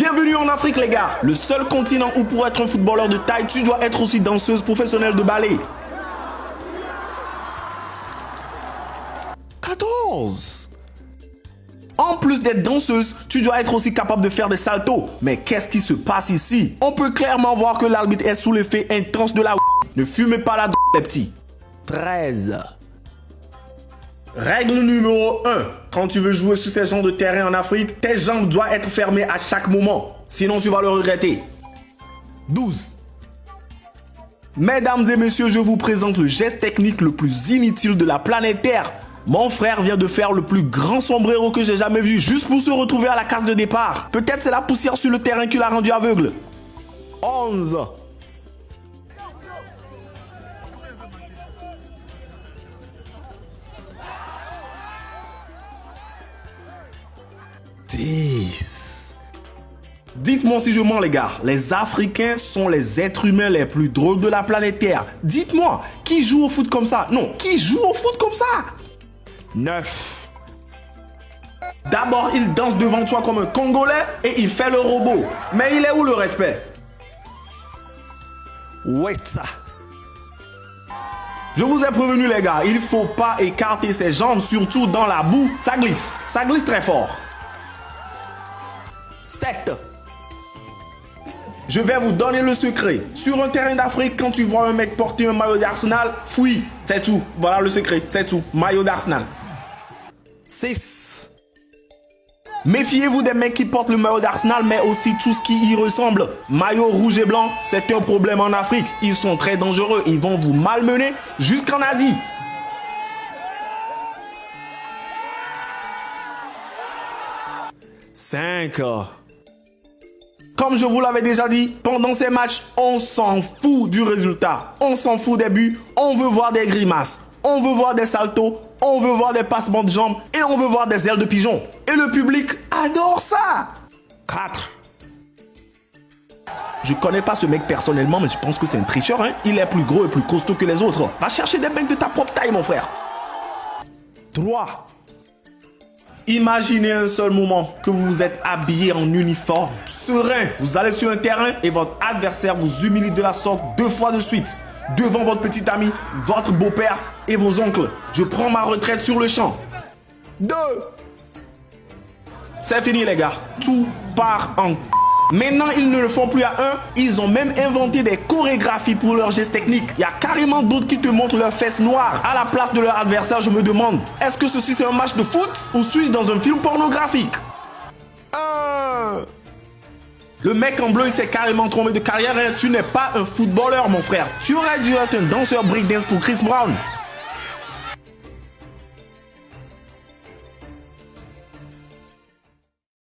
Bienvenue en Afrique les gars, le seul continent où pour être un footballeur de taille, tu dois être aussi danseuse professionnelle de ballet. 14. En plus d'être danseuse, tu dois être aussi capable de faire des saltos. Mais qu'est-ce qui se passe ici? On peut clairement voir que l'arbitre est sous l'effet intense de la Ne fumez pas la les petits. 13. Règle numéro 1. Quand tu veux jouer sur ces genres de terrain en Afrique, tes jambes doivent être fermées à chaque moment. Sinon, tu vas le regretter. 12. Mesdames et messieurs, je vous présente le geste technique le plus inutile de la planète Terre. Mon frère vient de faire le plus grand sombrero que j'ai jamais vu juste pour se retrouver à la case de départ. Peut-être c'est la poussière sur le terrain qui l'a rendu aveugle. 11. 10. Dites-moi si je mens les gars, les Africains sont les êtres humains les plus drôles de la planète Terre. Dites-moi, qui joue au foot comme ça? Non, qui joue au foot comme ça? 9. D'abord, il danse devant toi comme un Congolais et il fait le robot. Mais il est où le respect? Ouais ça. Je vous ai prévenu les gars, il faut pas écarter ses jambes, surtout dans la boue. Ça glisse très fort. 7. Je vais vous donner le secret. Sur un terrain d'Afrique, quand tu vois un mec porter un maillot d'Arsenal, fouille. C'est tout. Voilà le secret. C'est tout. Maillot d'Arsenal. 6. Méfiez-vous des mecs qui portent le maillot d'Arsenal, mais aussi tout ce qui y ressemble. Maillot rouge et blanc, c'est un problème en Afrique. Ils sont très dangereux. Ils vont vous malmener jusqu'en Asie. 5. Comme je vous l'avais déjà dit, pendant ces matchs, on s'en fout du résultat. On s'en fout des buts. On veut voir des grimaces. On veut voir des saltos. On veut voir des passements de jambes. Et on veut voir des ailes de pigeon. Et le public adore ça. 4. Je connais pas ce mec personnellement, mais je pense que c'est un tricheur. Hein? Il est plus gros et plus costaud que les autres. Va chercher des mecs de ta propre taille, mon frère. 3. Imaginez un seul moment que vous vous êtes habillé en uniforme, serein. Vous allez sur un terrain et votre adversaire vous humilie de la sorte 2 fois de suite. Devant votre petit ami, votre beau-père et vos oncles. Je prends ma retraite sur le champ. 2. C'est fini les gars. Tout part en... Maintenant, ils ne le font plus à un. Ils ont même inventé des chorégraphies pour leurs gestes techniques. Il y a carrément d'autres qui te montrent leurs fesses noires. À la place de leur adversaire, je me demande, est-ce que ceci c'est un match de foot ou suis-je dans un film pornographique? 1. Le mec en bleu, il s'est carrément trompé de carrière. Tu n'es pas un footballeur, mon frère. Tu aurais dû être un danseur breakdance pour Chris Brown.